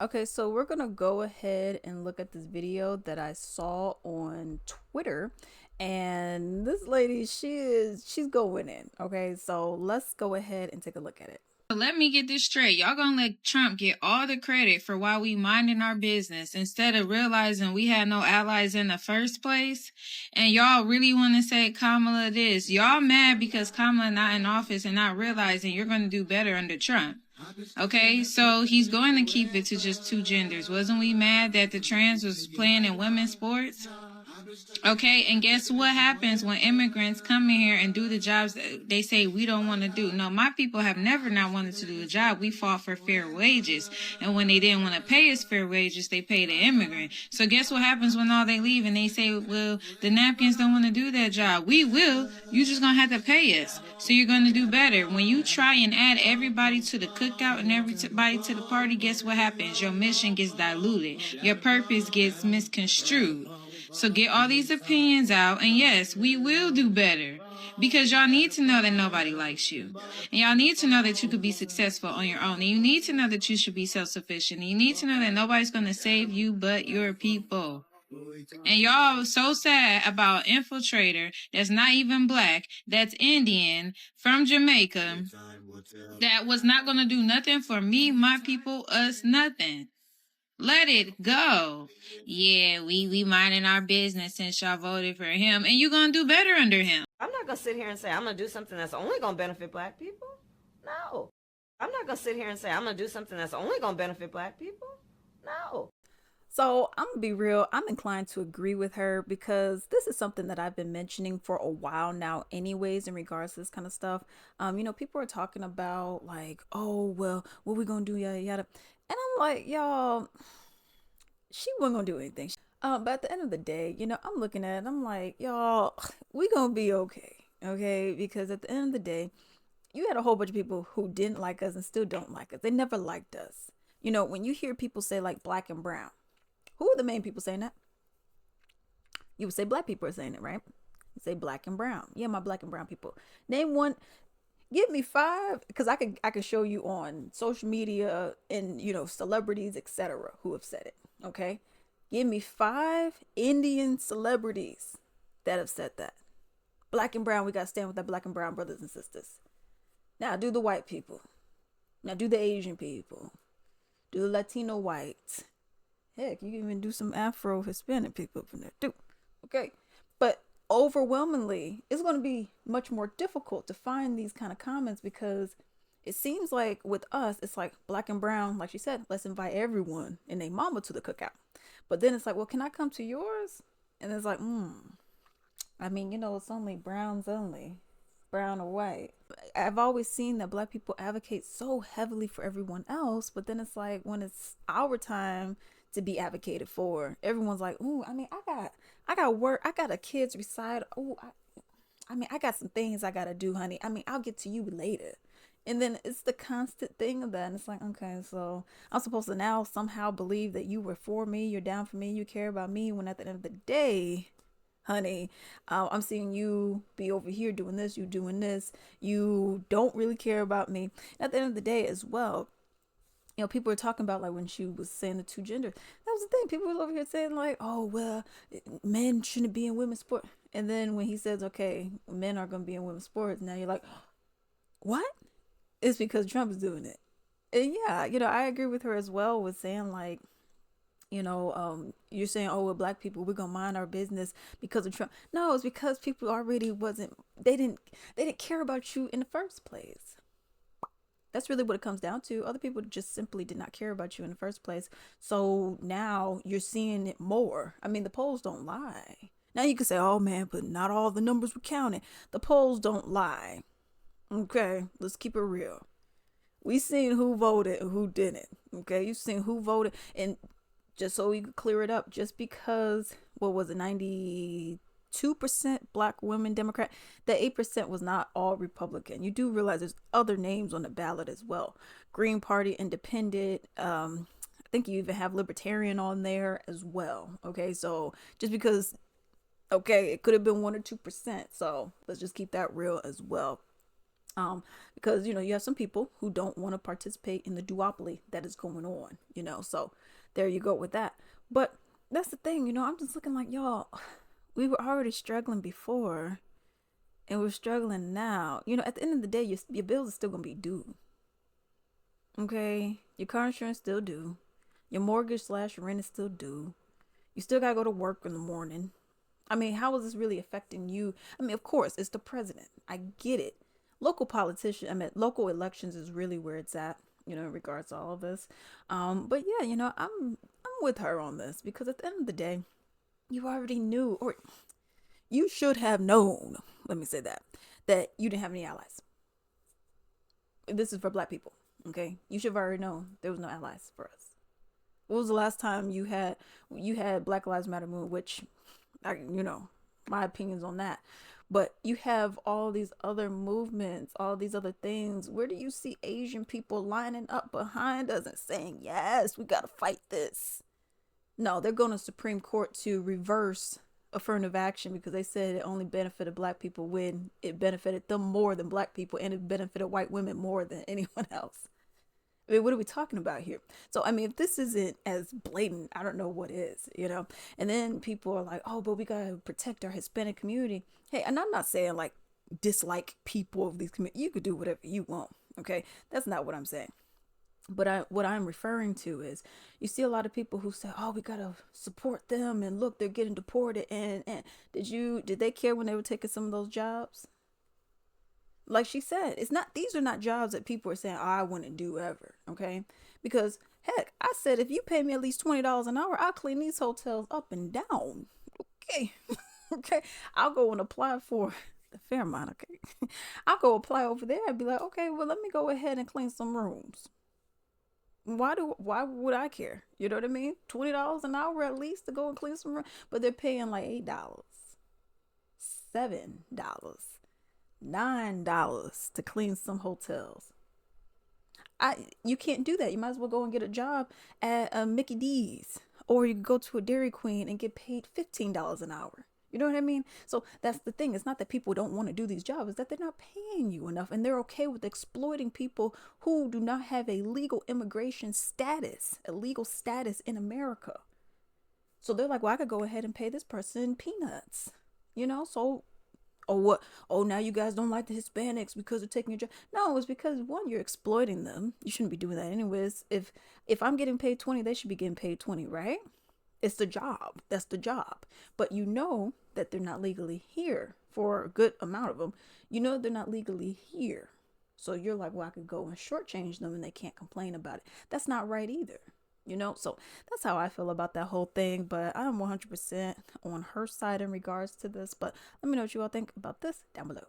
Okay, so we're gonna go ahead and look at this video that I saw on Twitter. And this lady, she's going in. Okay, so let's go ahead and take a look at it. Let me get this straight. Y'all gonna let Trump get all the credit for why we minding our business instead of realizing we had no allies in the first place? And y'all really want to say Kamala this. Y'all mad because Kamala not in office and not realizing you're gonna do better under Trump. Okay, so he's going to keep it to just two genders. Wasn't we mad that the trans was playing in women's sports? Okay, and guess what happens when immigrants come in here and do the jobs that they say we don't want to do? No, my people have never not wanted to do a job. We fought for fair wages. And when they didn't want to pay us fair wages, they paid the immigrant. So guess what happens when all they leave and they say, well, the napkins don't want to do that job. We will. You just going to have to pay us. So you're going to do better. When you try and add everybody to the cookout and everybody to the party, guess what happens? Your mission gets diluted. Your purpose gets misconstrued. So get all these opinions out, and yes, we will do better. Because y'all need to know that nobody likes you. And y'all need to know that you could be successful on your own. And you need to know that you should be self-sufficient. And you need to know that nobody's going to save you but your people. And y'all so sad about infiltrator that's not even black, that's Indian, from Jamaica, that was not going to do nothing for me, my people, us, nothing. Let it go. Yeah, we minding our business since y'all voted for him, and you gonna do better under him. I'm not gonna sit here and say I'm gonna do something that's only gonna benefit black people. No. I'm not gonna sit here and say I'm gonna do something that's only gonna benefit black people. No. So I'm gonna be real, I'm inclined to agree with her because this is something that I've been mentioning for a while now, anyways, in regards to this kind of stuff. People are talking about like, oh well, what we gonna do, yada yada. And I'm like, y'all, she wasn't gonna do anything. But at the end of the day, I'm looking at it, I'm like, y'all, we gonna be okay. Okay, because at the end of the day, you had a whole bunch of people who didn't like us and still don't like us. They never liked us. When you hear people say like black and brown, who are the main people saying that? You would say black people are saying it, right? You say black and brown. Yeah, my black and brown people. Name one. Give me five, because I can show you on social media and celebrities, etc., who have said it. Okay, give me five Indian celebrities that have said that. Black and brown, we gotta stand with our black and brown brothers and sisters. Now do the white people. Now do the Asian people. Do the Latino whites. Heck, you can even do some Afro Hispanic people up in there too. Okay. But overwhelmingly, it's going to be much more difficult to find these kind of comments because it seems like with us, it's like black and brown, like she said, let's invite everyone and their mama to the cookout. But then it's like, well, can I come to yours? And it's like, it's only browns only, brown or white. I've always seen that black people advocate so heavily for everyone else, but then it's like when it's our time to be advocated for, everyone's like, "Ooh, I got work, I got a kids beside. Ooh, I got some things I gotta do, honey. I'll get to you later." And then it's the constant thing of that. And it's like, okay, so I'm supposed to now somehow believe that you were for me, you're down for me, you care about me, when at the end of the day, honey, I'm seeing you be over here doing this, you doing this, you don't really care about me. And at the end of the day as well, people were talking about like when she was saying the two genders. That was the thing. People were over here saying like, oh well, men shouldn't be in women's sport. And then when he says, okay, men are gonna be in women's sports, now you're like, what? It's because Trump's doing it. And yeah, I agree with her as well with saying like, you're saying, oh, well, black people, we're gonna mind our business because of Trump. No, it's because people already wasn't. They didn't care about you in the first place. That's really what it comes down to. Other people just simply did not care about you in the first place. So now you're seeing it more. I mean, the polls don't lie. Now you can say, oh man, but not all the numbers were counted. The polls don't lie. Okay, let's keep it real. We seen who voted and who didn't. Okay, you seen who voted, and just so we could clear it up, just because what was it, 92% black women Democrat, the 8% was not all Republican. You do realize there's other names on the ballot as well. Green Party, Independent, I think you even have Libertarian on there as well. Okay, so just because, okay, it could have been 1 or 2%. So let's just keep that real as well. Because you have some people who don't want to participate in the duopoly that is going on, so there you go with that. But that's the thing, I'm just looking like, y'all, we were already struggling before, and we're struggling now. At the end of the day, your bills are still gonna be due. Okay, your car insurance still due, your mortgage slash rent is still due, you still gotta go to work in the morning. I mean, how is this really affecting you? I mean, of course, it's the president. I get it. Local politician, I mean, local elections is really where it's at, in regards to all of this. But yeah, I'm with her on this because at the end of the day, you already knew, or you should have known. Let me say that you didn't have any allies. This is for Black people. Okay, you should have already known there was no allies for us. What was the last time you had Black Lives Matter movement, which my opinions on that. But you have all these other movements, all these other things. Where do you see Asian people lining up behind us and saying, yes, we got to fight this? No, they're going to Supreme Court to reverse affirmative action because they said it only benefited Black people when it benefited them more than Black people, and it benefited white women more than anyone else. I mean, what are we talking about here? So, I mean, if this isn't as blatant, I don't know what is. And then people are like, oh, but we got to protect our Hispanic community. Hey, and I'm not saying like dislike people of these communities. You could do whatever you want. Okay. That's not what I'm saying. But what I'm referring to is you see a lot of people who say, oh, we got to support them. And look, they're getting deported. And did they care when they were taking some of those jobs? Like she said, these are not jobs that people are saying, oh, I wouldn't do ever. Okay. Because heck, I said, if you pay me at least $20 an hour, I'll clean these hotels up and down. Okay. Okay. I'll go and apply for the Fairmont. Okay. I'll go apply over there and be like, okay, well, let me go ahead and clean some rooms. Why would I care? You know what I mean? $20 an hour at least to go and clean some rooms. But they're paying like $8, $7, $9 to clean some hotels. You can't do that. You might as well go and get a job at a Mickey D's, or you go to a Dairy Queen and get paid $15 an hour. You know what I mean? So that's the thing. It's not that people don't want to do these jobs, it's that they're not paying you enough, and they're okay with exploiting people who do not have a legal immigration status, a legal status in America. So they're like, well, I could go ahead and pay this person peanuts. So what? Oh, now you guys don't like the Hispanics because they're taking your job. No, it's because one, you're exploiting them. You shouldn't be doing that anyways. If I'm getting paid 20, they should be getting paid 20, right? It's the job. That's the job. But you know that they're not legally here for a good amount of them. You know they're not legally here. So you're like, well, I could go and shortchange them and they can't complain about it. That's not right either. So that's how I feel about that whole thing. But I'm 100% on her side in regards to this. But let me know what you all think about this down below.